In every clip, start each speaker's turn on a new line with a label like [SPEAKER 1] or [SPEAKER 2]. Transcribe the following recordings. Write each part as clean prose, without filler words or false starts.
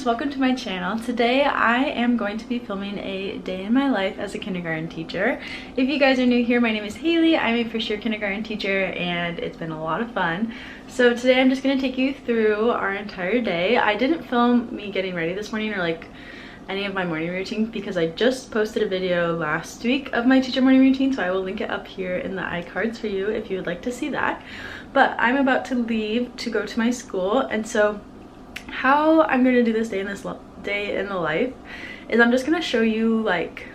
[SPEAKER 1] friends, welcome to my channel. Today I am going to be filming a day in my life as a kindergarten teacher. If you guys are new here, my name is Haley. I'm a first year kindergarten teacher and it's been a lot of fun. So today I'm just going to take you through our entire day. I didn't film me getting ready this morning or like any of my morning routine because I just posted a video last week of my teacher morning routine, so I will link it up here in the iCards for you if you would like to see that. But I'm about to leave to go to my school, and so how I'm going to do this day in the life is I'm just going to show you like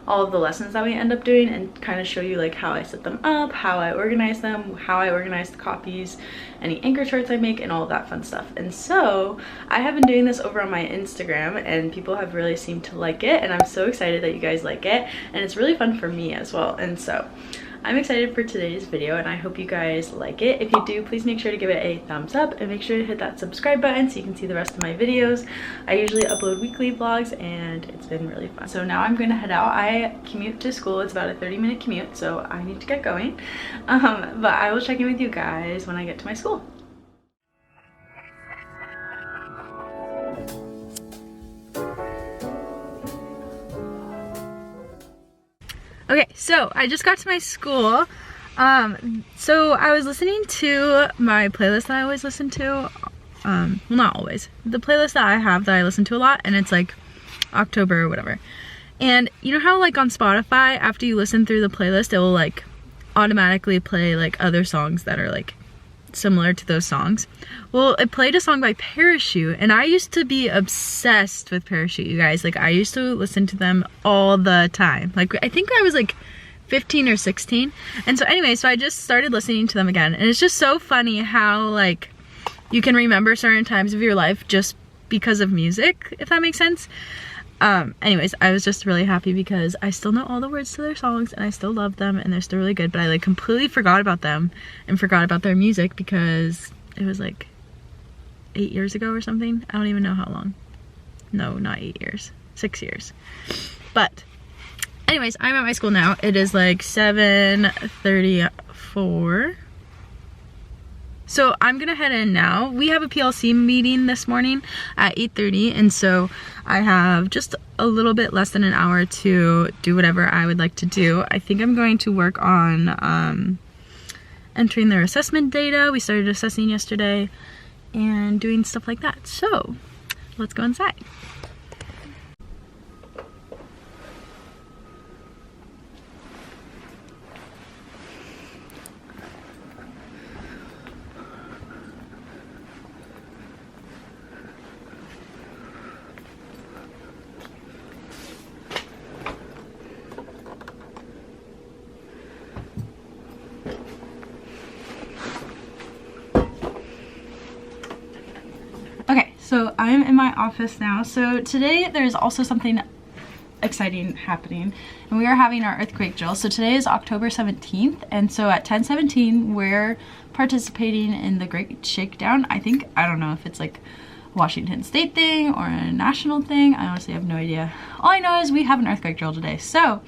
[SPEAKER 1] all of the lessons that we end up doing and kind of show you like how I set them up, how I organize them, how I organize the copies, any anchor charts I make, and all of that fun stuff. And so I have been doing this over on my Instagram and people have really seemed to like it, and I'm so excited that you guys like it, and it's really fun for me as well. And so I'm excited for today's video and I hope you guys like it. If you do, please make sure to give it a thumbs up and make sure to hit that subscribe button so you can see the rest of my videos. I usually upload weekly vlogs and it's been really fun. So now I'm going to head out. I commute to school. It's about a 30-minute commute, so I need to get going. But I will check in with you guys when I get to my school. Okay, so I just got to my school. So I was listening to my playlist that I always listen to. Well, not always. The playlist that I have that I listen to a lot, and it's like October or whatever. And you know how like on Spotify, after you listen through the playlist, it will like automatically play like other songs that are like similar to those songs? Well, it played a song by Parachute, and I used to be obsessed with Parachute, you guys. Like I used to listen to them all the time. Like I think I was like 15 or 16. And so anyway, so I just started listening to them again, and it's just so funny how like you can remember certain times of your life just because of music, if that makes sense. Anyways, I was just really happy because I still know all the words to their songs and I still love them and they're still really good, but I like completely forgot about them and forgot about their music because it was like 8 years ago or something. I don't even know how long. No, not 8 years, 6 years. But anyways, I'm at my school now. It is like 7:34. So I'm gonna head in now. We have a PLC meeting this morning at 8:30, and so I have just a little bit less than an hour to do whatever I would like to do. I think I'm going to work on entering their assessment data. We started assessing yesterday and doing stuff like that. So let's go inside. Okay, so I'm in my office now. So today there's also something exciting happening, and we are having our earthquake drill. So today is October 17th, and so at 10:17 we're participating in the Great Shakedown. I don't know if it's like a Washington State thing or a national thing. I honestly have no idea. All I know is we have an earthquake drill today. So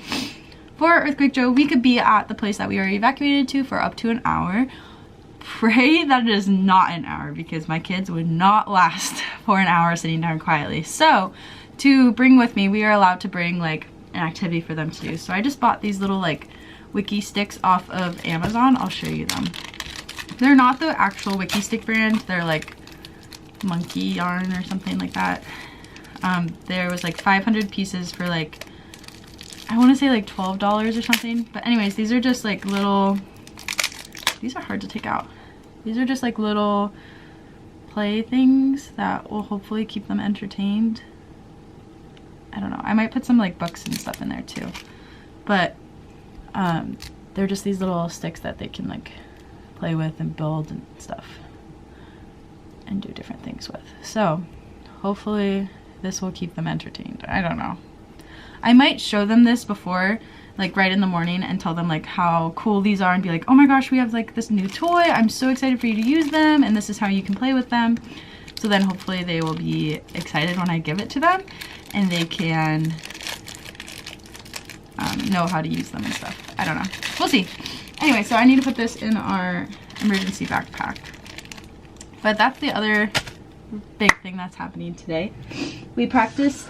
[SPEAKER 1] for our earthquake drill, we could be at the place that we are evacuated to for up to an hour. Pray that it is not an hour because my kids would not last for an hour sitting down quietly. So to bring with me, we are allowed to bring like an activity for them to do. So I just bought these little like wiki sticks off of Amazon. I'll show you them. They're not the actual wiki stick brand. They're like monkey yarn or something like that. There was like 500 pieces for like, I want to say like $12 or something. But anyways, these are just like little, these are hard to take out. These are just like little play things that will hopefully keep them entertained. I don't know. I might put some like books and stuff in there too. But they're just these little sticks that they can like play with and build and stuff and do different things with. So hopefully this will keep them entertained. I don't know. I might show them this before, like right in the morning, and tell them like how cool these are and be like, oh my gosh, we have like this new toy. I'm so excited for you to use them, and this is how you can play with them. So then hopefully they will be excited when I give it to them and they can know how to use them and stuff. I don't know. We'll see. Anyway, so I need to put this in our emergency backpack. But that's the other big thing that's happening today. We practiced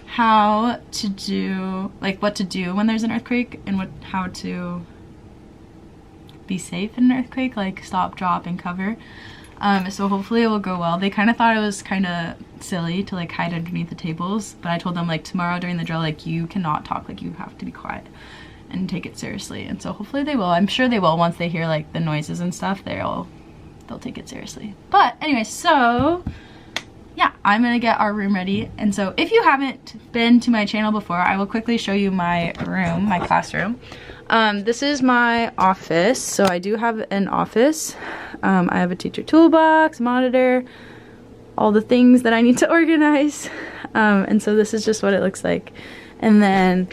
[SPEAKER 1] how to do, like what to do when there's an earthquake and how to be safe in an earthquake, like stop, drop, and cover. So hopefully it will go well. They kind of thought it was kind of silly to like hide underneath the tables, but I told them like tomorrow during the drill, like you cannot talk, like you have to be quiet and take it seriously. And so hopefully they will. I'm sure they will. Once they hear like the noises and stuff, they'll take it seriously. But anyway, so yeah, I'm gonna get our room ready. And so if you haven't been to my channel before, I will quickly show you my room, my classroom. This is my office. So I do have an office. I have a teacher toolbox, monitor, all the things that I need to organize. And so this is just what it looks like. And then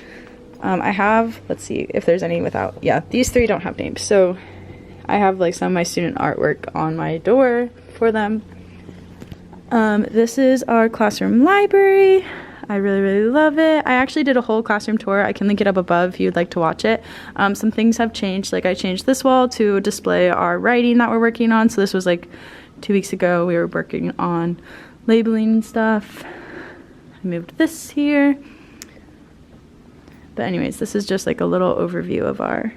[SPEAKER 1] I have, let's see if there's any without, yeah, these three don't have names. So I have like some of my student artwork on my door for them. This is our classroom library. I really love it. I actually did a whole classroom tour. I can link it up above if you'd like to watch it. Some things have changed. Like I changed this wall to display our writing that we're working on. So this was like 2 weeks ago. We were working on labeling and stuff. I moved this here. But anyways, this is just like a little overview of our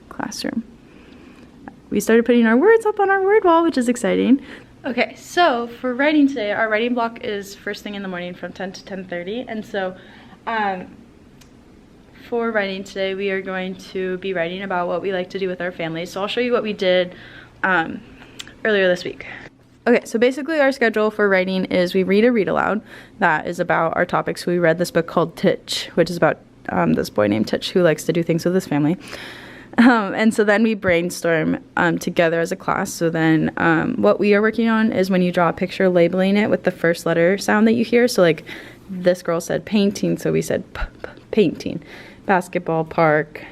[SPEAKER 1] classroom. We started putting our words up on our word wall, which is exciting. Okay, so for writing today, our writing block is first thing in the morning from 10 to 10:30. And so for writing today, we are going to be writing about what we like to do with our families. So I'll show you what we did earlier this week. Okay, so basically our schedule for writing is we read a read aloud that is about our topics. We read this book called Titch, which is about this boy named Titch who likes to do things with his family. And so then we brainstorm together as a class. So then what we are working on is when you draw a picture, labeling it with the first letter sound that you hear. So like this girl said painting, so we said painting. Basketball, park,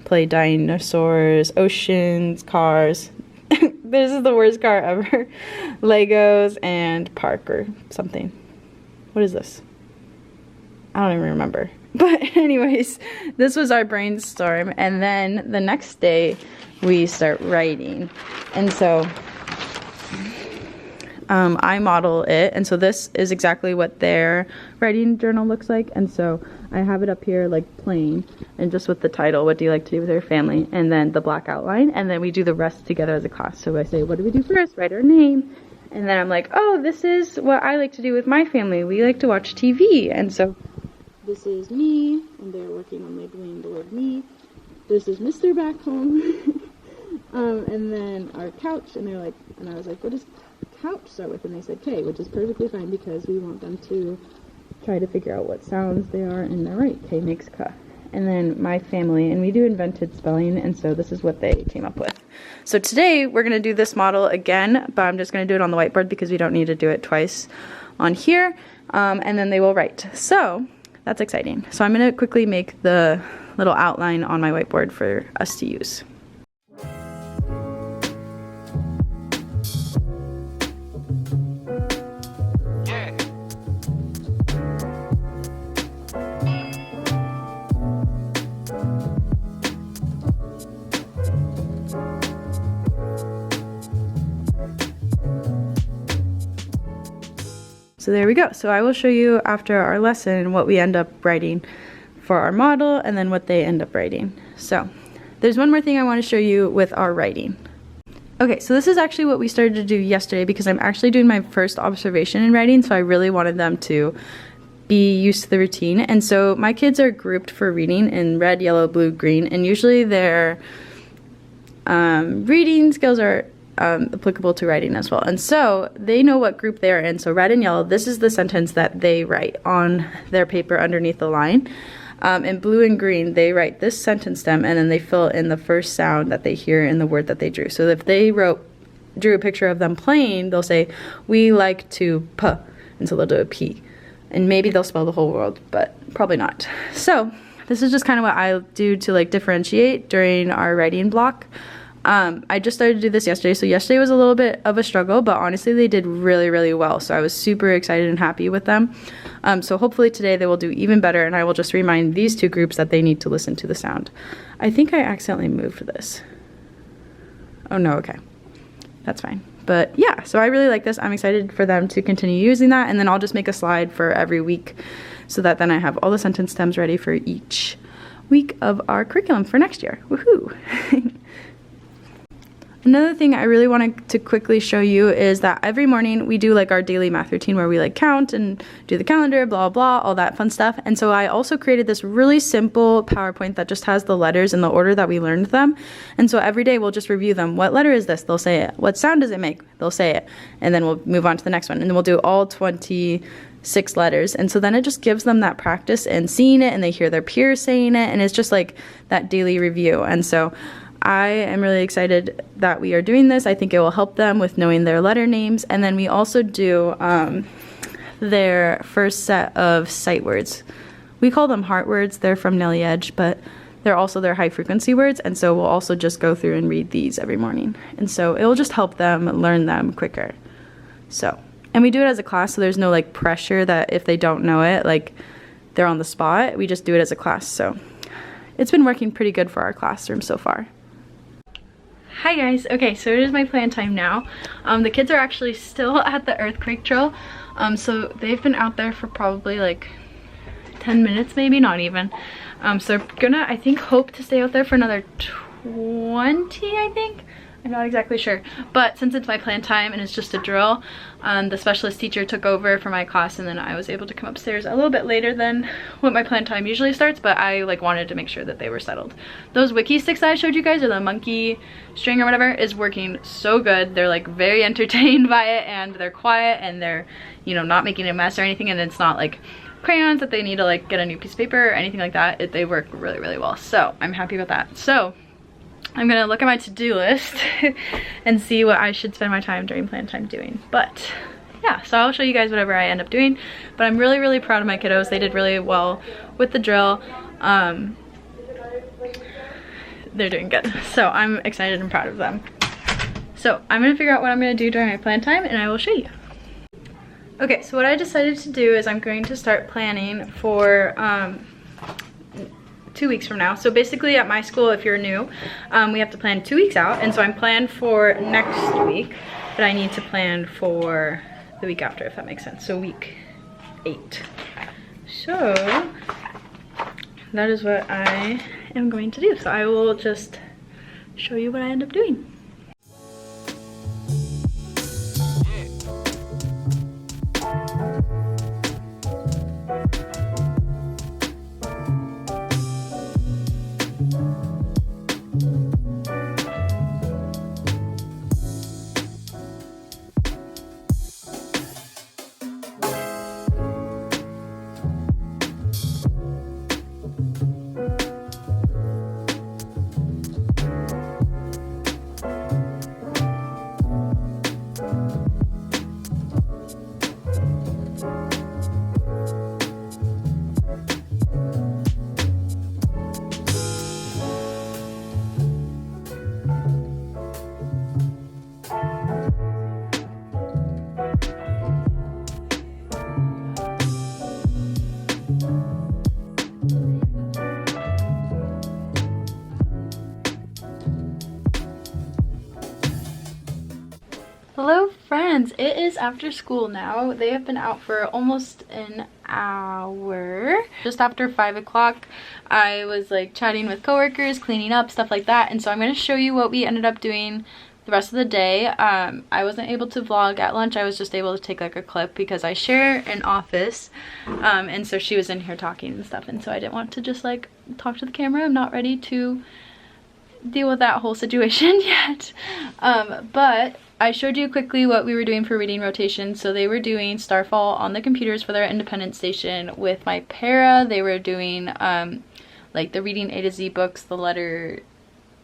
[SPEAKER 1] play dinosaurs, oceans, cars. This is the worst car ever. Legos and park or something. What is this? I don't even remember. But anyways, this was our brainstorm, and then the next day we start writing. And so I model it, and so this is exactly what their writing journal looks like. And so I have it up here like plain and just with the title, what do you like to do with your family, and then the black outline, and then we do the rest together as a class. So I say, what do we do first? Write our name. And then I'm like, oh, this is what I like to do with my family. We like to watch TV. And so this is me, and they're working on labeling the word me. This is Mr. back home. And then our couch, and they're like, and I was like, what does couch start with? And they said K, which is perfectly fine because we want them to try to figure out what sounds they are, and they're right, K makes K. And then my family, and we do invented spelling, and so this is what they came up with. So today we're going to do this model again, but I'm just going to do it on the whiteboard because we don't need to do it twice on here, and then they will write. So that's exciting. So I'm going to quickly make the little outline on my whiteboard for us to use. So there we go. So I will show you after our lesson what we end up writing for our model and then what they end up writing. So there's one more thing I want to show you with our writing. Okay, so this is actually what we started to do yesterday because I'm actually doing my first observation in writing, so I really wanted them to be used to the routine. And so my kids are grouped for reading in red, yellow, blue, green, and usually their reading skills are applicable to writing as well. And so they know what group they're in. So red and yellow, this is the sentence that they write on their paper underneath the line. In blue and green, they write this sentence stem and then they fill in the first sound that they hear in the word that they drew. So if they drew a picture of them playing, they'll say, we like to p, and so they'll do a p. And maybe they'll spell the whole world, but probably not. So this is just kind of what I do to like differentiate during our writing block. I just started to do this yesterday, so yesterday was a little bit of a struggle, but honestly they did really, really well, so I was super excited and happy with them. So hopefully today they will do even better, and I will just remind these two groups that they need to listen to the sound. I think I accidentally moved this. Oh no, okay. That's fine. But yeah, so I really like this. I'm excited for them to continue using that, and then I'll just make a slide for every week so that then I have all the sentence stems ready for each week of our curriculum for next year. Woohoo! Another thing I really wanted to quickly show you is that every morning we do like our daily math routine where we like count and do the calendar, blah, blah, all that fun stuff. And so I also created this really simple PowerPoint that just has the letters in the order that we learned them. And so every day we'll just review them. What letter is this? They'll say it. What sound does it make? They'll say it. And then we'll move on to the next one. And then we'll do all 26 letters. And so then it just gives them that practice and seeing it, and they hear their peers saying it, and it's just like that daily review. And so I am really excited that we are doing this. I think it will help them with knowing their letter names. And then we also do their first set of sight words. We call them heart words. They're from Nellie Edge, but they're also their high frequency words. And so we'll also just go through and read these every morning. And so it will just help them learn them quicker. So, and we do it as a class, so there's no like pressure that if they don't know it, like they're on the spot. We just do it as a class. So it's been working pretty good for our classroom so far. Hi guys, okay, so it is my plan time now. The kids are actually still at the earthquake drill. So they've been out there for probably like 10 minutes, maybe, not even. So they're gonna, I think, hope to stay out there for another 20, I think. I'm not exactly sure, but since it's my plan time and it's just a drill, the specialist teacher took over for my class, and then I was able to come upstairs a little bit later than what my plan time usually starts, but I like wanted to make sure that they were settled. Those wiki sticks that I showed you guys, or the monkey string or whatever, is working so good. They're like very entertained by it, and they're quiet, and they're, you know, not making a mess or anything, and it's not like crayons that they need to like get a new piece of paper or anything like that. They work really, really well, so I'm happy about that. So I'm gonna look at my to-do list and see what I should spend my time during plan time doing. But yeah, so I'll show you guys whatever I end up doing. But I'm really, really proud of my kiddos. They did really well with the drill. They're doing good. So I'm excited and proud of them. So I'm gonna figure out what I'm gonna do during my plan time, and I will show you. Okay, so what I decided to do is I'm going to start planning for 2 weeks from now. So basically at my school, if you're new, we have to plan 2 weeks out, and so I'm planned for next week, but I need to plan for the week after, if that makes sense. So week 8. So that is what I am going to do. So I will just show you what I end up doing. Hello friends, it is after school now. They have been out for almost an hour. Just after 5 o'clock, I was like chatting with coworkers, cleaning up, stuff like that. And so I'm going to show you what we ended up doing the rest of the day. I wasn't able to vlog at lunch. I was just able to take like a clip because I share an office. And so she was in here talking and stuff. And so I didn't want to just like talk to the camera. I'm not ready to deal with that whole situation yet. But I showed you quickly what we were doing for reading rotation. So they were doing Starfall on the computers for their independent station. With my para, they were doing like the reading A to Z books, the letter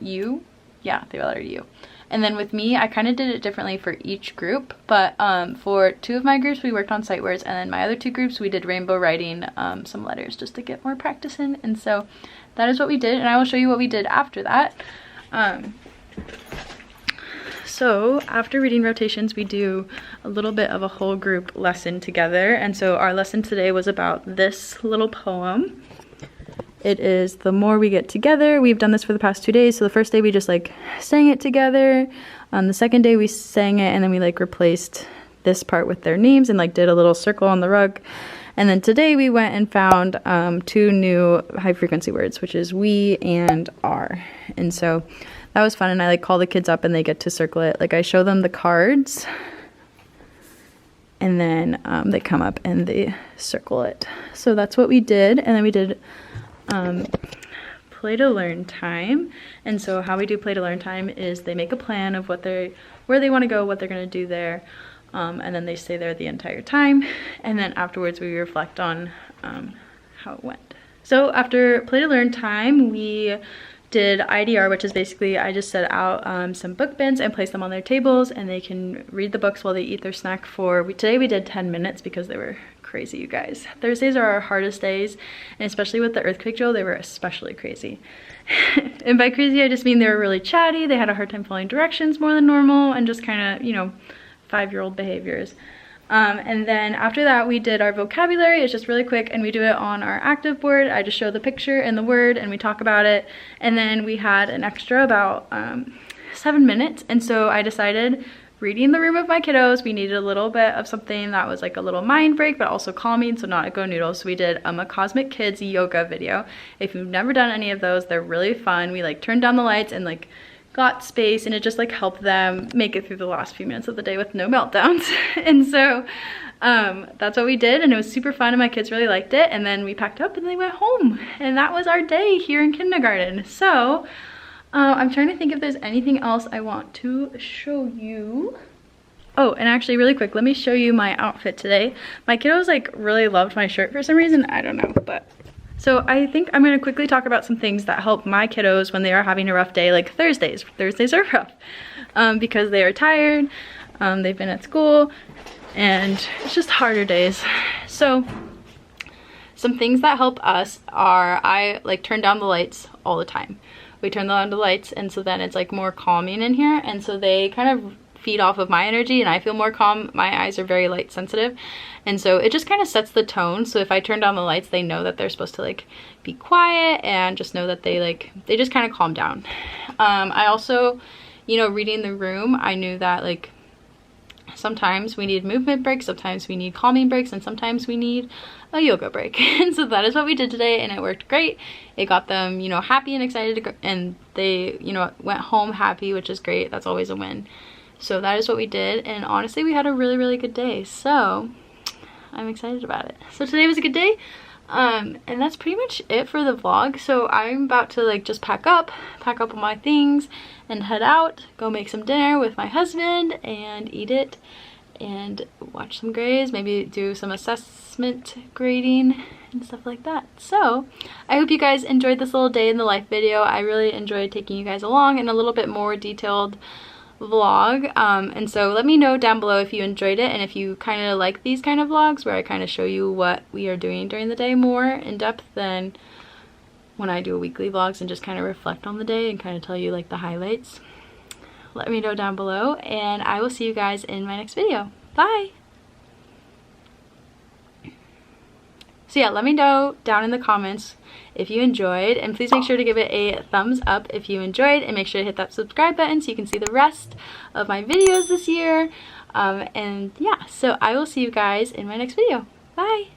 [SPEAKER 1] U. Yeah, the letter U. And then with me, I kind of did it differently for each group. But for 2 of my groups, we worked on sight words. And then my other 2 groups, we did rainbow writing some letters just to get more practice in. And so that is what we did. And I will show you what we did after that. So after reading rotations, we do a little bit of a whole group lesson together. And so our lesson today was about this little poem. it is the more we get together. We've done this for the past 2 days. So the first day we just like sang it together. The second day we sang it and then we like replaced this part with their names and like did a little circle on the rug. And then today we went and found 2 new high frequency words, which is we and are. And so that was fun, and I like call the kids up and they get to circle it. Like I show them the cards and then they come up and they circle it. So that's what we did. And then we did play to learn time. And so how we do play to learn time is they make a plan of where they want to go, what they're going to do there. And then they stay there the entire time. And then afterwards we reflect on how it went. So after play to learn time, we did IDR, which is basically I just set out some book bins and placed them on their tables and they can read the books while they eat their snack today we did 10 minutes because they were crazy, you guys. Thursdays are our hardest days, and especially with the earthquake drill, they were especially crazy. And by crazy, I just mean they were really chatty, they had a hard time following directions more than normal, and just kind of, you know, 5-year-old behaviors. And then after that we did our vocabulary. It's just really quick and we do it on our active board. I just show the picture and the word and we talk about it, and then we had an extra about 7 minutes, and so I decided, reading the room of my kiddos, we needed a little bit of something that was like a little mind break but also calming, so not a go noodle. So we did a Cosmic Kids yoga video. If you've never done any of those, they're really fun. We like turned down the lights and like got space, and it just like helped them make it through the last few minutes of the day with no meltdowns. And so that's what we did, and it was super fun and my kids really liked it. And then we packed up and they went home, and that was our day here in kindergarten. So I'm trying to think if there's anything else I want to show you. Oh, and actually really quick, let me show you my outfit today. My kiddos like really loved my shirt for some reason, I don't know, but so I think I'm going to quickly talk about some things that help my kiddos when they are having a rough day, like Thursdays. Thursdays are rough because they are tired, they've been at school, and it's just harder days. So some things that help us are, I like turn down the lights all the time. We turn down the lights, and so then it's like more calming in here, and so they kind of feed off of my energy and I feel more calm. My eyes are very light sensitive, and so it just kind of sets the tone. So if I turn down the lights, they know that they're supposed to like be quiet and just know that they just kind of calm down. I also, you know, reading the room, I knew that like sometimes we need movement breaks, sometimes we need calming breaks, and sometimes we need a yoga break. And so that is what we did today, and it worked great. It got them, you know, happy and excited to go, and they, you know, went home happy, which is great. That's always a win. So that is what we did, and honestly we had a really, really good day, so I'm excited about it. So today was a good day, and that's pretty much it for the vlog. So I'm about to like just pack up all my things and head out, go make some dinner with my husband and eat it and watch some grades, maybe do some assessment grading and stuff like that. So I hope you guys enjoyed this little day in the life video. I really enjoyed taking you guys along in a little bit more detailed vlog, and so let me know down below if you enjoyed it and if you kind of like these kind of vlogs where I kind of show you what we are doing during the day more in depth than when I do weekly vlogs and just kind of reflect on the day and kind of tell you like the highlights. Let me know down below, and I will see you guys in my next video. Bye! So yeah, let me know down in the comments if you enjoyed, and please make sure to give it a thumbs up if you enjoyed, and make sure to hit that subscribe button so you can see the rest of my videos this year. And yeah, so I will see you guys in my next video. Bye!